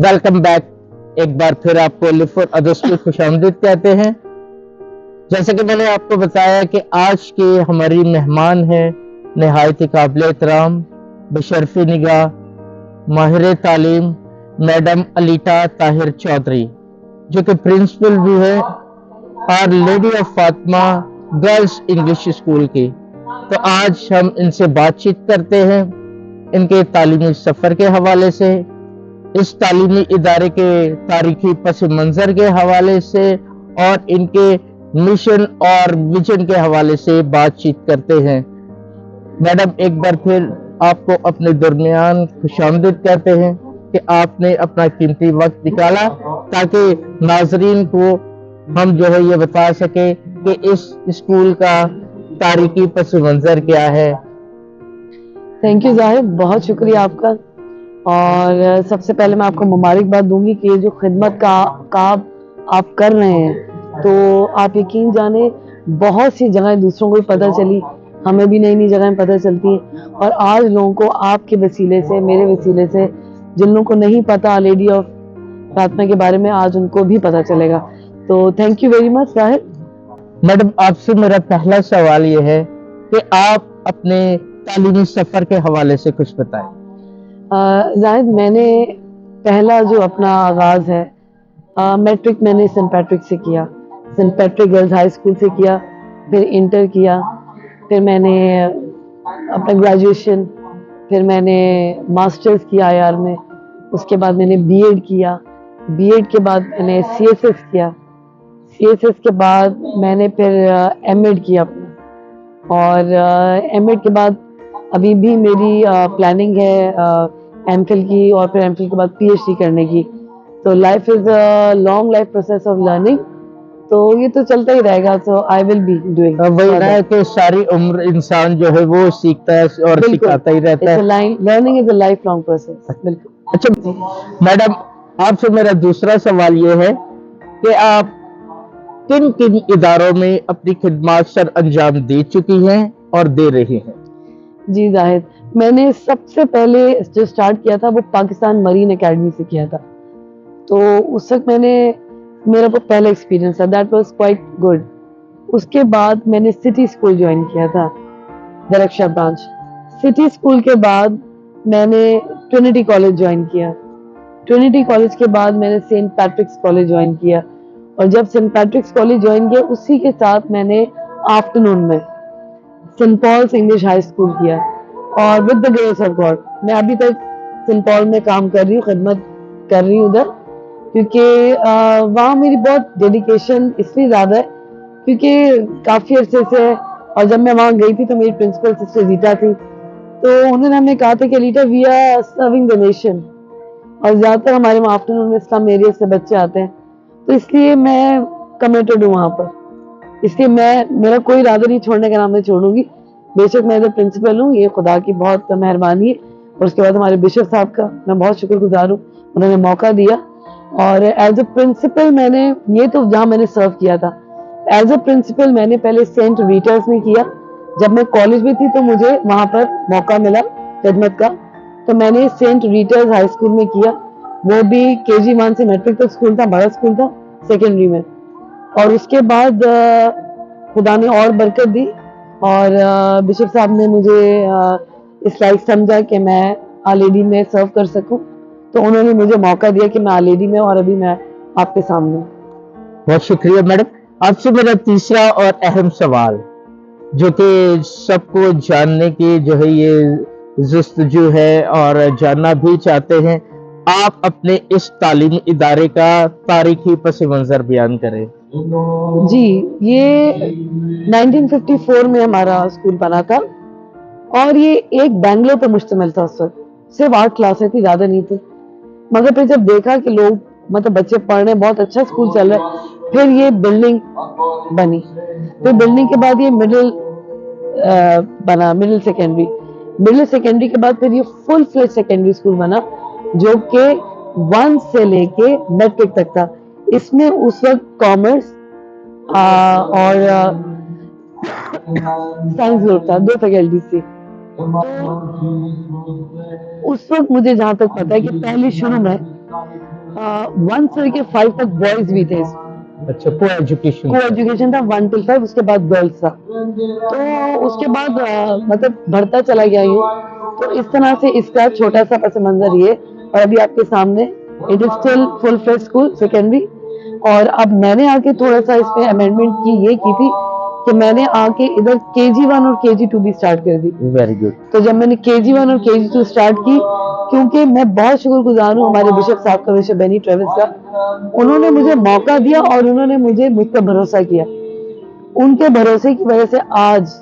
Welcome back. एक बार फिर आपको लिफ और अदर्स पे खुशामदीद कहते हैं। जैसे कि मैंने आपको बताया कि आज के हमारी मेहमान हैं नहायत काबिल एहतराम, बशरफ़ी निगाह, माहिर तालीम मैडम अलीटा ताहिर चौधरी, जो कि प्रिंसिपल भी है और lady of Fatima girls English school की। तो आज हम इनसे बातचीत करते हैं इनके तालीमी सफ़र के हवाले से, इस तालीमी इदारे के तारीखी पस मंज़र के हवाले से और इनके मिशन और विजन के हवाले से बातचीत करते हैं। मैडम, एक बार फिर आपको अपने दरमियान खुशामदीद कहते हैं कि आपने अपना कीमती वक्त निकाला ताकि नाजरीन को हम जो है ये बता सके कि इस स्कूल का तारीखी पस मंज़र क्या है। थैंक यू जाहिद, बहुत शुक्रिया आपका। और सबसे पहले मैं आपको मुबारकबाद दूंगी कि ये जो खिदमत का आप कर रहे हैं, तो आप यकीन जाने बहुत सी जगह दूसरों को भी पता चली, हमें भी नई नई जगहें पता चलती हैं। और आज लोगों को आपके वसीले से, मेरे वसीले से, जिन लोगों को नहीं पता लेडी ऑफ फातिमा के बारे में, आज उनको भी पता चलेगा। तो thank you very much Zahid. Madam, आपसे मेरा पहला सवाल ये है कि आप अपने तालीमी सफ़र के हवाले से कुछ बताएं। जाहिद, मैंने पहला जो अपना आगाज़ है मैट्रिक मैंने सेंट पैट्रिक से किया, Saint Patrick girls high school से किया, फिर इंटर किया, फिर मैंने अपना ग्रेजुएशन, फिर मैंने मास्टर्स किया IR में, उसके बाद मैंने बीएड किया, बीएड के बाद मैंने CSS किया, CSS के बाद मैंने फिर MEd किया अपना, और MEd के बाद अभी भी मेरी प्लानिंग है MPhil की, और फिर MPhil के बाद PhD करने की। तो life is a long life process of learning, तो ये तो चलता ही रहेगा। सो आई विल बी डूइंग। वही है कि सारी उम्र इंसान जो है वो सीखता है और सिखाता ही रहता है। Learning is a life long process. बिल्कुल। अच्छा मैडम, आपसे मेरा दूसरा सवाल ये है कि आप किन किन इदारों में अपनी खिदमत सर अंजाम दे चुकी हैं और दे रही हैं? जी जाहिद, मैंने सबसे पहले जो स्टार्ट किया था वो पाकिस्तान मरीन एकेडमी से किया था। तो उस वक्त मेरा वो पहला एक्सपीरियंस था, दैट वाज क्वाइट गुड। उसके बाद मैंने सिटी स्कूल ज्वाइन किया था, दरख्शा ब्रांच। सिटी स्कूल के बाद मैंने ट्रिनिटी कॉलेज ज्वाइन किया, ट्रिनिटी कॉलेज के बाद मैंने सेंट पैट्रिक्स कॉलेज ज्वाइन किया, और जब सेंट पैट्रिक्स कॉलेज ज्वाइन किया उसी के साथ मैंने आफ्टरनून में Saint Paul's English high school किया। और with the grace of God मैं अभी तक सेंट पॉल में काम कर रही हूँ, खिदमत कर रही हूँ उधर, क्योंकि वहाँ मेरी बहुत डेडिकेशन इसलिए ज़्यादा है क्योंकि काफ़ी अरसे से, और जब मैं वहाँ गई थी तो मेरी प्रिंसिपल सिस्टर रीटा थी, तो उन्होंने हमें कहा था कि Rita we are serving the nation, और ज़्यादातर हमारे वहाँ आफ्टरनून में इस्लाम एरिया से बच्चे आते हैं, तो इसलिए मैं कमिटेड हूँ वहाँ पर। इसलिए मेरा कोई इरादा नहीं छोड़ने का, नाम नहीं छोड़ूंगी। बेशक मैं एज प्रिंसिपल हूँ, ये खुदा की बहुत मेहरबानी है, और उसके बाद हमारे बिशप साहब का मैं बहुत शुक्रगुजार हूँ, उन्होंने मौका दिया। और एज अ प्रिंसिपल मैंने, ये तो जहाँ मैंने सर्व किया था, एज अ प्रिंसिपल मैंने पहले सेंट रीटर्स में किया। जब मैं कॉलेज में थी तो मुझे वहाँ पर मौका मिला खिदमत का, तो मैंने सेंट रीटर्स हाई स्कूल में किया, वो भी KG 1 से मैट्रिक तक स्कूल था, बड़ा स्कूल था सेकेंडरी में। और उसके बाद खुदा ने और बरकत दी, और बिशप साहब ने मुझे इस लायक समझा कि मैं आलेडी में सर्व कर सकूं, तो उन्होंने मुझे मौका दिया कि मैं आलेडी में, और अभी मैं आपके सामने। बहुत शुक्रिया मैडम। आपसे मेरा तीसरा और अहम सवाल, जो कि सबको जानने की जो है ये जुस्तजू है और जानना भी चाहते हैं, आप अपने इस तालीमी इदारे का तारीखी पस मंज़र बयान करें। जी, ये 1954 में हमारा स्कूल बना था, और ये एक बैंगलोर पर मुश्तमिल था। उस वक्त सिर्फ 8 क्लासें थी, ज़्यादा नहीं थी। मगर फिर जब देखा कि लोग, मतलब बच्चे पढ़ रहे हैं, बहुत अच्छा स्कूल चल रहा है, फिर ये बिल्डिंग बनी। फिर बिल्डिंग के बाद ये मिडिल बना, मिडिल सेकेंडरी के बाद फिर ये फुल फ्लेज सेकेंडरी स्कूल बना, जो कि 1 से लेके मैट्रिक तक था। इसमें उस वक्त कॉमर्स और साइंस ग्रुप था, 2 फैकल्टी थी। उस वक्त मुझे जहाँ तक पता है कि पहले शुरू में 1 से लेके 5 तक बॉयज भी थे, अच्छा, को एजुकेशन। को एजुकेशन था 1 till 5, उसके बाद गर्ल्स था। तो उसके बाद मतलब बढ़ता चला गया यूँ। तो इस तरह से इसका छोटा सा पस मंजर ये, और अभी आपके सामने it is still full fledge school secondary. और अब मैंने आके थोड़ा सा इसमें अमेंडमेंट की थी कि मैंने आके इधर KG1 और KG2 भी स्टार्ट कर दी। Very good. तो जब मैंने KG1 और KG2 स्टार्ट की, क्योंकि मैं बहुत शुक्रगुजार हूँ हमारे बिशप साहब का, बिशप बेनी ट्रेविस का, उन्होंने मुझे मौका दिया और उन्होंने मुझे मुझ पर भरोसा किया। उनके भरोसे की वजह से आज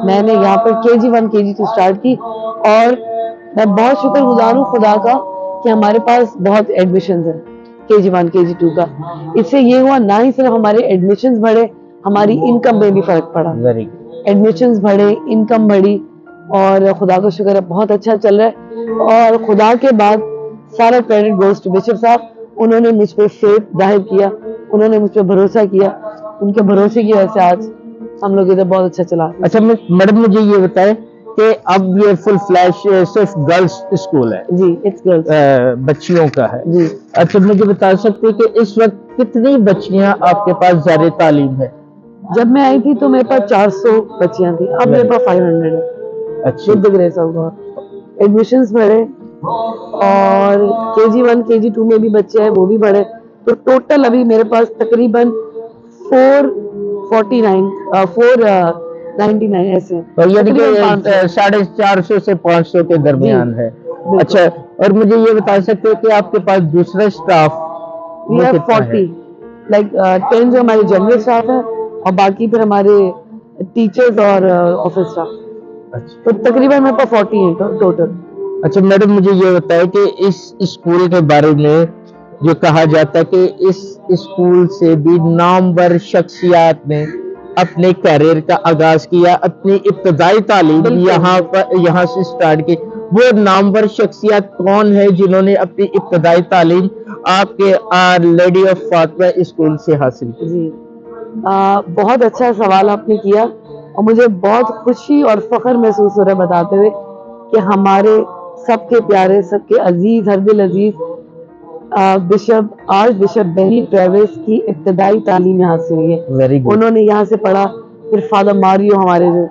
मैंने यहाँ पर KG1 KG2 स्टार्ट की, और मैं बहुत शुक्रगुजार हूँ खुदा का कि हमारे पास बहुत एडमिशंस हैं KG1 KG2 का। इससे ये हुआ ना ही सिर्फ हमारे एडमिशंस बढ़े, हमारी इनकम में भी फर्क पड़ा। Very good. एडमिशंस बढ़े, इनकम बढ़ी, और खुदा का शुक्र है बहुत अच्छा चल रहा है। और खुदा के बाद सारा क्रेडिट गोज टू बिशप साहब। उन्होंने मुझ पे फेथ जाहिर किया, उन्होंने मुझ पे भरोसा किया, उनके भरोसे की वजह से आज हम लोग इधर बहुत अच्छा चला। अच्छा मैडम, मुझे ये बताएं कि अब ये फुल फ्लैश सिर्फ गर्ल्स स्कूल है? जी, इट्स गर्ल्स, बच्चियों का है जी। अच्छा, मुझे बता सकते हैं कि इस वक्त कितनी बच्चियां आपके पास ज़ारे तालीम है? जब मैं आई थी तो मेरे पास 400 बच्चियां थी, अब मेरे पास 500 है। अच्छा, with the grace of God. Admissions बढ़े, और KG1 KG2 में भी बच्चे हैं, वो भी बढ़े। तो टोटल अभी मेरे पास तकरीबन 499 ऐसे हैं। तो यानी तकरीबन कि 500। 450 से 500 के दरमियान है। अच्छा, और मुझे ये बता सकते हैं कि आपके पास दूसरा स्टाफ वी हैव 40, लाइक 10 जो हमारे जनरल स्टाफ है, और बाकी फिर हमारे टीचर्स और ऑफिस स्टाफ। अच्छा, तो तकरीबन मेरे पास 40 है टोटल। अच्छा मैडम, मुझे ये बताएं कि इस स्कूल के बारे में जो कहा जाता है कि इस स्कूल से भी नामवर शख्सियत ने अपने करियर का आगाज किया, अपनी इब्तदाई तालीम यहाँ से स्टार्ट की। वो नामवर शख्सियत कौन है जिन्होंने अपनी इब्तदाई तालीम आपके लेडी ऑफ फातिमा स्कूल से हासिल की? जी, बहुत अच्छा सवाल आपने किया, और मुझे बहुत खुशी और फख्र महसूस हो रहा है बताते हुए कि हमारे सबके प्यारे, सबके अजीज, हर दिल अजीज bishop archbishop Benny Travis की इब्तदाई तालीम यहाँ से हुई है। Very good. उन्होंने यहाँ से पढ़ा। फिर फादर मारियो हमारे जो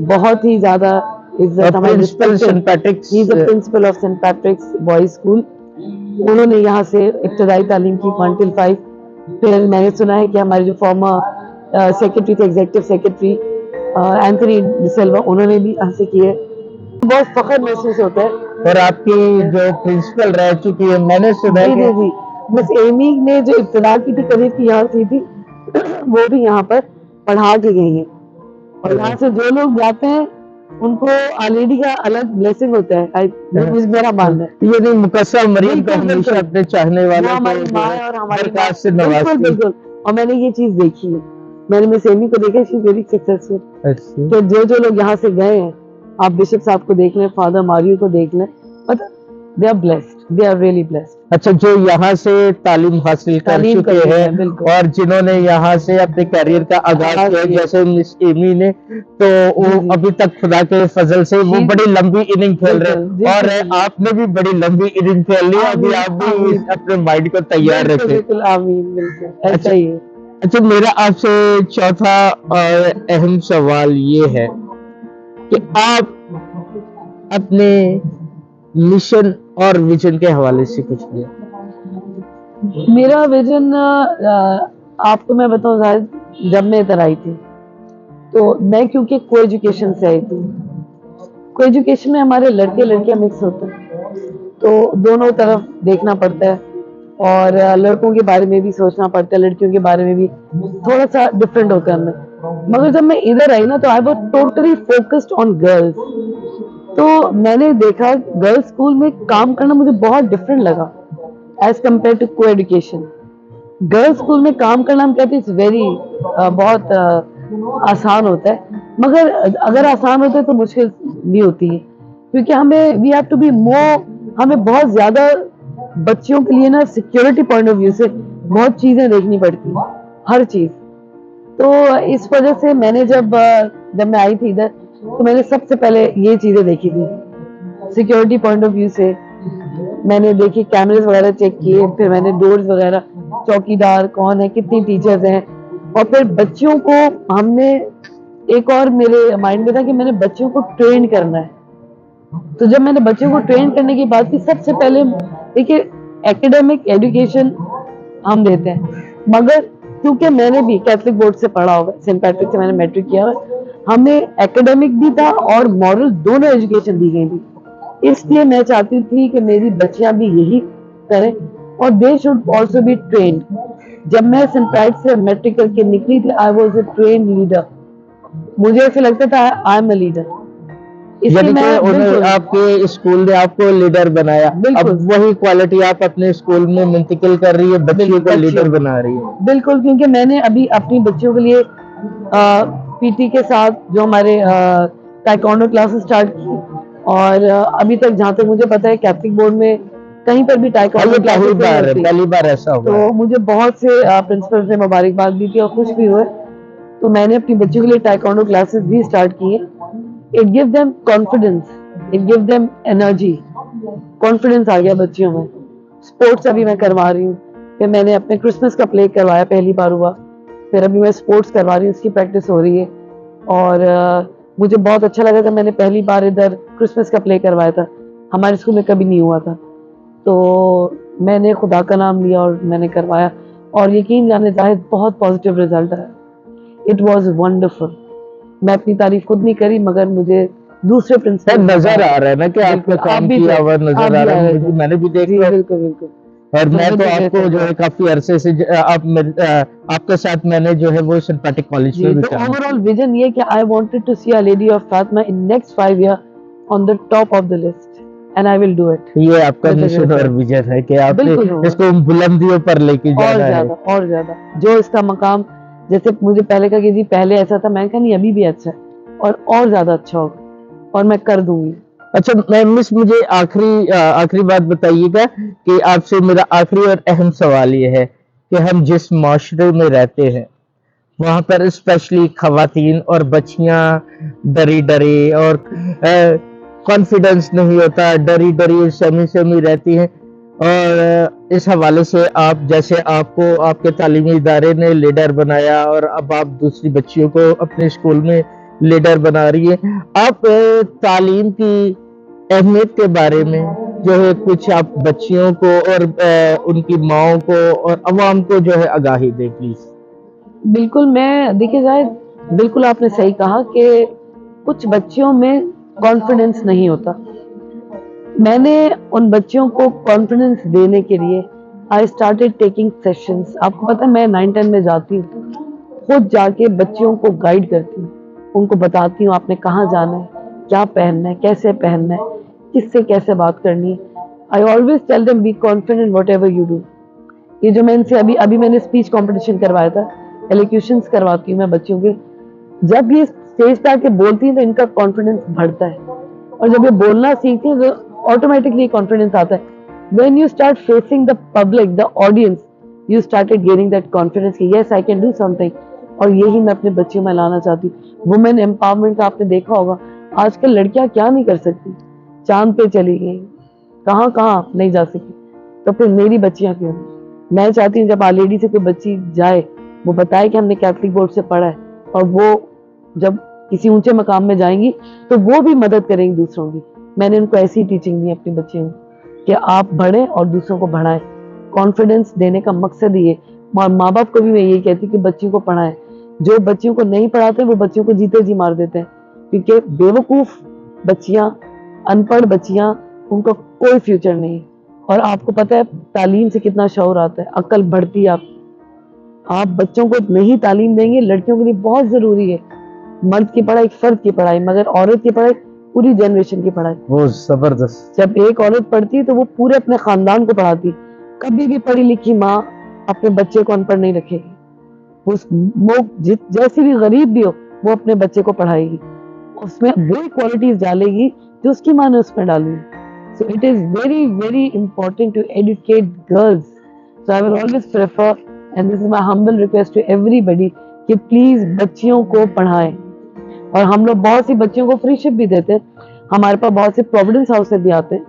बहुत ही ज्यादा इज्जत, हमारे principal Saint Patrick's, he is the principal of Saint Patrick's boys school. उन्होंने यहाँ से इब्तदाई तालीम की 1 till 5। फिर मैंने सुना है कि हमारे जो फॉर्मर सेक्रेटरी थे, एग्जीक्यूटिव सेक्रेटरी एंथनी डिसेल्वा, उन्होंने भी यहाँ से किए। बहुत फख्र महसूस होता है। और आपकी जो प्रिंसिपल रह चुकी है, मैंने सुना है जी जी, मिस एमी ने जो इब्तिदा की थी, करीब की यहाँ की थी, वो भी यहाँ पर पढ़ा के गई है। और यहाँ से जो लोग जाते हैं उनको ऑलरेडी का अलग ब्लेसिंग होता है, मेरा मानना है। ये नहीं, मुकस्सा मरियम का हमेशा अपने चाहने वाले हमारी माँ और हमारी माँ से नवाजती। बिल्कुल। और मैंने ये चीज देखी है, मैंने मिस एमी को देखा, शी इज वेरी सक्सेसफुल। तो जो लोग यहाँ से गए हैं, आप बिशप साहब को देख लें, फादर मारियो को देख लें, they are blessed, they are really blessed. अच्छा, जो यहाँ से तालीम हासिल कर चुके हैं और जिन्होंने यहाँ से अपने करियर का आगाज किया, जैसे मिस एमी ने, तो वो अभी तक खुदा के फजल से वो बड़ी लंबी इनिंग खेल रहे हैं, और आपने भी बड़ी लंबी इनिंग खेल ली। अभी आप भी अपने माइंड को तैयार रखें। बिल्कुल, आमीन, बिल्कुल ऐसा ही है। अच्छा, मेरा आपसे चौथा और अहम सवाल ये है कि आप अपने मिशन और विजन के हवाले से कुछ किया। मेरा विजन आपको मैं बताऊं, शायद जब मैं इधर आई थी, तो मैं क्योंकि को एजुकेशन से आई थी, को एजुकेशन में हमारे लड़के लड़कियां मिक्स होते हैं, तो दोनों तरफ देखना पड़ता है, और लड़कों के बारे में भी सोचना पड़ता है, लड़कियों के बारे में भी थोड़ा सा डिफरेंट होता है हमें। मगर जब मैं इधर आई ना, तो I was totally focused on girls. तो मैंने देखा गर्ल्स स्कूल में काम करना मुझे बहुत डिफरेंट लगा एज कम्पेयर टू को एजुकेशन। गर्ल्स स्कूल में काम करना, हम कहते हैं इट्स वेरी बहुत आसान होता है, मगर अगर आसान होता है तो मुश्किल भी होती है, क्योंकि हमें we have to be more, हमें बहुत ज्यादा बच्चियों के लिए ना सिक्योरिटी पॉइंट ऑफ व्यू से बहुत चीजें देखनी पड़ती है, हर चीज। तो इस वजह से मैंने जब मैं आई थी इधर, तो मैंने सबसे पहले ये चीजें देखी थी सिक्योरिटी पॉइंट ऑफ व्यू से। میں نے دیکھی کیمرز وغیرہ چیک کیے, پھر میں نے ڈورز وغیرہ, چوکیدار کون ہے, کتنی ٹیچرز ہیں, اور پھر بچوں کو ہم نے, ایک اور میرے مائنڈ میں تھا کہ میں نے بچوں کو ٹرین کرنا ہے. تو جب میں نے بچوں کو ٹرین کرنے کی بات کی, سب سے پہلے دیکھیے ایکیڈیمک ایجوکیشن ہم دیتے ہیں, مگر کیونکہ میں نے بھی کیتھولک بورڈ سے پڑھا ہوگا, سینٹ پیٹرک سے میں نے میٹرک کیا ہوا, ہمیں ایکیڈیمک بھی تھا اور مورل دونوں ایجوکیشن دی گئی تھی. اس لیے میں چاہتی تھی کہ میری بچیاں بھی یہی کریں, اور they should also be trained. جب میں سینٹ پیٹ سے میٹرک کر کے نکلی تھی, I was a trained leader. مجھے ایسے لگتا تھا آئی ایم اے لیڈر. یعنی کہ انہوں آپ کے اسکول نے آپ کو لیڈر بنایا, اب وہی کوالٹی آپ اپنے اسکول میں منتقل کر رہی ہے, بچیوں کو لیڈر بنا رہی ہے. بالکل, کیونکہ میں نے ابھی اپنی بچیوں کے لیے پی ٹی کے ساتھ جو ہمارے ٹائیکوانڈو کلاسز اسٹارٹ کی, اور ابھی تک جہاں تک مجھے پتا ہے کیتھولک بورڈ میں کہیں پر بھی ٹائیکوانڈو کلاسز پہلی بار ایسا ہوا, تو مجھے بہت سے پرنسپل سے مبارکباد دی تھی اور خوش بھی ہوئے. تو میں نے اپنی بچیوں کے لیے ٹائیکوانڈو کلاسز بھی اسٹارٹ کی ہیں. It gives them confidence, it gives them energy, confidence آ گیا بچیوں میں. اسپورٹس ابھی میں کروا رہی ہوں, پھر میں نے اپنے کرسمس کا پلے کروایا, پہلی بار ہوا, پھر ابھی میں اسپورٹس کروا رہی ہوں, اس کی پریکٹس ہو رہی ہے. اور مجھے بہت اچھا لگا کہ میں نے پہلی بار ادھر کرسمس کا پلے کروایا تھا, ہمارے اسکول میں کبھی نہیں ہوا تھا. تو میں نے خدا کا نام لیا اور میں نے کروایا, اور یقین جانے ظاہر بہت پازیٹیو رزلٹ آیا. It was wonderful. میں اپنی تعریف خود نہیں کری, مگر مجھے دوسرے پرنسپل نظر آ رہا ہے نا کہ آپ نے کام کیا ہوا نظر آ رہا ہے, میں نے بھی دیکھا. بالکل بالکل. اور میں تو آپ کو جو ہے کافی عرصے سے آپ کے ساتھ میں نے جو ہے وہ سینٹ پیٹرک کالج میں بھی کام. اوور آل ویژن یہ کہ I wanted to see a lady of Fatima in next 5 year on the top of the list and I will do it. یہ آپ کا مشن اور ویژن ہے کہ آپ اس کو بلندیوں پر لے کے جانا ہے. اور زیادہ جو اس کا مقام, جیسے مجھے پہلے کہا کہ جی پہلے ایسا تھا, میں کہا نہیں ابھی بھی اچھا ہے اور زیادہ اچھا ہوگا, اور میں کر دوں گی. اچھا مس, مجھے آخری بات بتائیے گا کہ آپ سے میرا آخری اور اہم سوال یہ ہے کہ ہم جس معاشرے میں رہتے ہیں وہاں پر اسپیشلی خواتین اور بچیاں ڈری اور کانفیڈنس نہیں ہوتا, ڈری سیمی رہتی ہیں. اور اس حوالے سے آپ جیسے آپ کو آپ کے تعلیمی ادارے نے لیڈر بنایا اور اب آپ دوسری بچیوں کو اپنے اسکول میں لیڈر بنا رہی ہے, آپ تعلیم کی اہمیت کے بارے میں جو ہے کچھ آپ بچیوں کو اور ان کی ماؤں کو اور عوام کو جو ہے آگاہی دے پلیز. بالکل, میں دیکھیے زاہد بالکل آپ نے صحیح کہا کہ کچھ بچیوں میں کانفیڈنس نہیں ہوتا. میں نے ان بچوں کو کانفیڈنس دینے کے لیے I started taking sessions. آپ کو پتا میں 9-10 میں جاتی ہوں, خود جا کے بچیوں کو گائیڈ کرتی ہوں, ان کو بتاتی ہوں آپ نے کہاں جانا ہے, کیا پہننا ہے, کیسے پہننا ہے, کس سے کیسے بات کرنی ہے. I always tell them be confident whatever you do. یہ جو میں ان سے ابھی میں نے اسپیچ کمپٹیشن کروایا تھا, ایلیکیوشنز کرواتی ہوں میں بچوں کے. جب یہ اسٹیج پہ آ کے بولتی ہیں تو ان کا کانفیڈنس بڑھتا ہے, اور جب یہ بولنا سیکھتی ہیں تو آٹومیٹکلی کانفیڈنس آتا ہے. When you start facing the public, the audience, you started gaining that confidence کہ yes I can do something. اور یہی میں اپنے بچوں میں لانا چاہتی ہوں. وومن امپاورمنٹ کا آپ نے دیکھا ہوگا, آج کل لڑکیاں کیا نہیں کر سکتی, چاند پہ چلی گئی, کہاں نہیں جا سکی, تو پھر میری بچیاں کیوں نہیں. میں چاہتی ہوں جب آلیڈی سے کوئی بچی جائے وہ بتائے کہ ہم نے کیتھولک بورڈ سے پڑھا ہے, اور وہ جب کسی اونچے مقام میں جائیں گی تو وہ بھی مدد کریں گی دوسروں کی. میں نے ان کو ایسی ٹیچنگ دی اپنی بچیوں کہ آپ بڑھیں اور دوسروں کو بڑھائیں. کانفیڈنس دینے کا مقصد یہ, اور ماں باپ کو بھی میں یہی کہتی کہ بچیوں کو پڑھائیں. جو بچیوں کو نہیں پڑھاتے وہ بچیوں کو جیتے جی مار دیتے ہیں, کیونکہ بیوقوف بچیاں, ان پڑھ بچیاں, ان کا کوئی فیوچر نہیں. اور آپ کو پتہ ہے تعلیم سے کتنا شعور آتا ہے, عقل بڑھتی ہے. آپ بچوں کو نہیں تعلیم دیں گے, لڑکیوں کے لیے بہت ضروری ہے. مرد کی پڑھائی فرد کی پڑھائی, مگر عورت کی پڑھائی پوری جنریشن کی پڑھائی. وہ زبردست. جب ایک عورت پڑھتی ہے تو وہ پورے اپنے خاندان کو پڑھاتی. کبھی بھی پڑھی لکھی ماں اپنے بچے کو ان پڑھ نہیں رکھے گی. وہ جیسی بھی غریب بھی ہو وہ اپنے بچے کو پڑھائے گی, اس میں وہی کوالٹیز ڈالے گی جو اس کی ماں نے اس میں ڈالی. So it is very very important to educate girls. So I will always prefer, and this is my humble request to everybody, کہ پلیز بچیوں کو پڑھائیں. اور ہم لوگ بہت سی بچیوں کو فری شپ بھی دیتے ہیں. ہمارے پاس بہت سے پروویڈنس ہاؤس سے بھی آتے ہیں,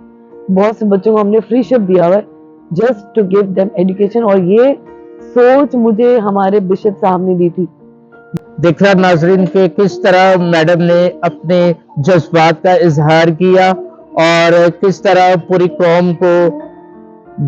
بہت سے بچوں کو ہم نے فری شپ دیا ہوا ہے just to give them education, اور یہ سوچ مجھے ہمارے بشپ صاحب نے دی تھی. دیکھ رہا ناظرین کہ کس طرح میڈم نے اپنے جذبات کا اظہار کیا اور کس طرح پوری قوم کو,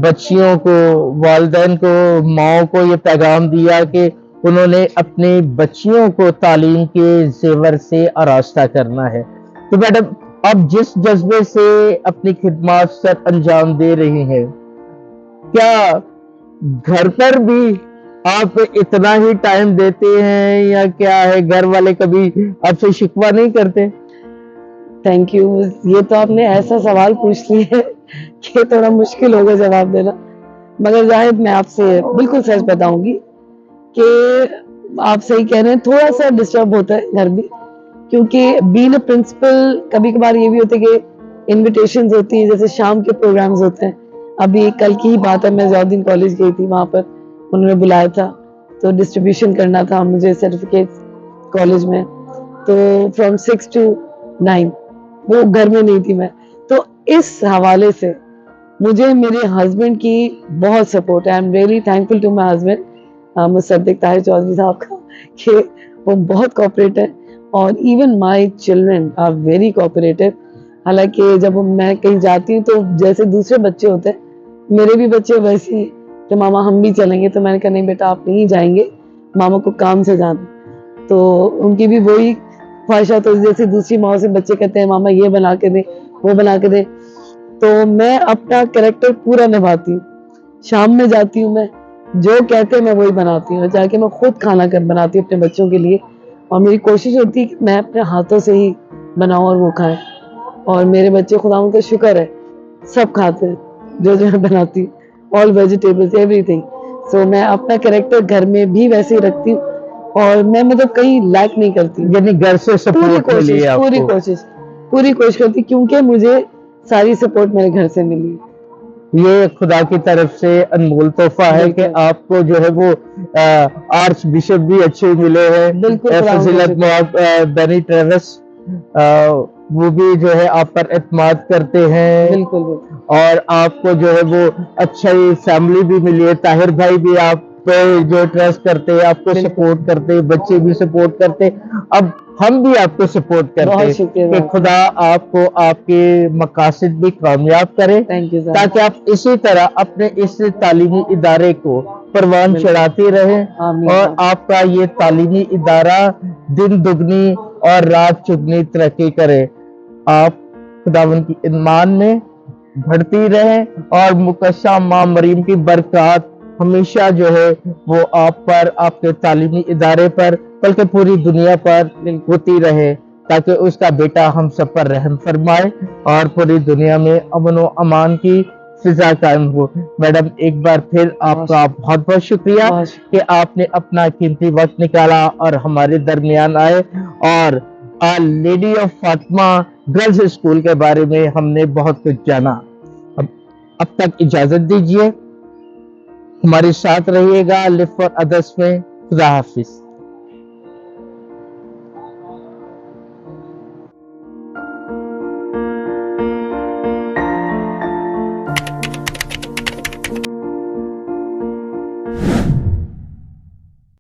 بچیوں کو, والدین کو, ماؤں کو یہ پیغام دیا کہ انہوں نے اپنی بچیوں کو تعلیم کے زیور سے آراستہ کرنا ہے. تو میڈم اب جس جذبے سے اپنی خدمات سر انجام دے رہی ہیں, کیا گھر پر بھی آپ اتنا ہی ٹائم دیتے ہیں یا کیا ہے, گھر والے کبھی آپ سے شکوہ نہیں کرتے؟ تھینک یو, یہ تو آپ نے ایسا سوال پوچھ لیا ہے کہ تھوڑا مشکل ہوگا جواب دینا, مگر زاہد میں آپ سے بالکل سچ بتاؤں گی کہ آپ صحیح کہہ رہے ہیں, تھوڑا سا ڈسٹرب ہوتا ہے گھر بھی, کیونکہ بین اے پرنسپل کبھی کبھار یہ بھی ہوتا ہے کہ انویٹیشنز ہوتی ہیں, جیسے شام کے پروگرامز ہوتے ہیں. ابھی کل کی ہی بات ہے, میں ضیاءالدین کالج گئی تھی, وہاں پر انہوں نے بلایا تھا تو ڈسٹریبیوشن کرنا تھا مجھے سرٹیفکیٹ کالج میں, تو فرام 6 to 9 وہ گھر میں نہیں تھی میں. تو اس حوالے سے مجھے میرے ہسبینڈ کی بہت سپورٹ ہے. I am really thankful to my husband Musaddiq Tahir Chaudhry صاحب کا, کہ وہ بہت کوآپریٹ ہے, اور even my children are very cooperative. حالانکہ جب میں کہیں جاتی ہوں تو جیسے دوسرے بچے ہوتے ہیں, میرے بھی بچے ویسے ہی کہ ماما ہم بھی چلیں گے, تو میں نے کہا نہیں بیٹا آپ نہیں جائیں گے, ماما کو کام سے جانا. تو ان کی بھی وہی خواہشات ہوتی, جیسے دوسری ماں سے بچے کہتے ہیں ماما یہ بنا کے دیں, وہ بنا کے دیں. تو میں اپنا کریکٹر پورا نبھاتی ہوں. شام میں جاتی ہوں, میں جو کہتے ہیں میں وہی بناتی ہوں, جا کے میں خود کھانا بناتی ہوں اپنے بچوں کے لیے, اور میری کوشش ہوتی ہے کہ میں اپنے ہاتھوں سے ہی بناؤں اور وہ کھائیں. اور میرے بچے, خدا ان کا شکر ہے, سب کھاتے ہیں جو میں بناتی ہوں, آل ویجیٹیبلز ایوری تھنگ. سو میں اپنا کریکٹر گھر میں بھی ویسے ہی رکھتی ہوں, اور میں مطلب کہیں لیک نہیں کرتی. یعنی گھر سے سپورٹ ملی ہے آپ کو؟ پوری کوشش کرتی, کیونکہ مجھے ساری سپورٹ میرے گھر سے ملی. یہ خدا کی طرف سے انمول تحفہ ہے کہ آپ کو جو ہے وہ آرچ بشپ بھی اچھے ملے ہیں, فضیلت مآب بینی ٹریوس, وہ بھی جو ہے آپ پر اعتماد کرتے ہیں. بالکل. اور آپ کو جو ہے وہ اچھا فیملی بھی ملی ہے, طاہر بھائی بھی آپ پہ جو ٹرسٹ کرتے ہیں, آپ کو سپورٹ کرتے, بچے بھی سپورٹ کرتے, اب ہم بھی آپ کو سپورٹ کرتے ہیں کہ خدا آپ کو آپ کے مقاصد بھی کامیاب کرے, تاکہ آپ اسی طرح اپنے اس تعلیمی ادارے کو پروان چڑھاتے رہیں, اور آپ کا یہ تعلیمی ادارہ دن دگنی اور رات چگنی ترقی کرے. آپ خداوند کی ایمان میں بڑھتی رہیں, اور مقدسہ ماں مریم کی برکات ہمیشہ جو ہے وہ آپ پر, آپ کے تعلیمی ادارے پر, بلکہ پوری دنیا پر ہوتی رہے, تاکہ اس کا بیٹا ہم سب پر رحم فرمائے اور پوری دنیا میں امن و امان کی فضا قائم ہو. میڈم ایک بار پھر آپ کا بہت بہت شکریہ کہ آپ نے اپنا قیمتی وقت نکالا اور ہمارے درمیان آئے, اور lady of Fatima girls school کے بارے میں ہم نے بہت کچھ جانا. اب تک اجازت دیجیے, ہمارے ساتھ رہیے گا لو فار ادرس میں. خدا حافظ.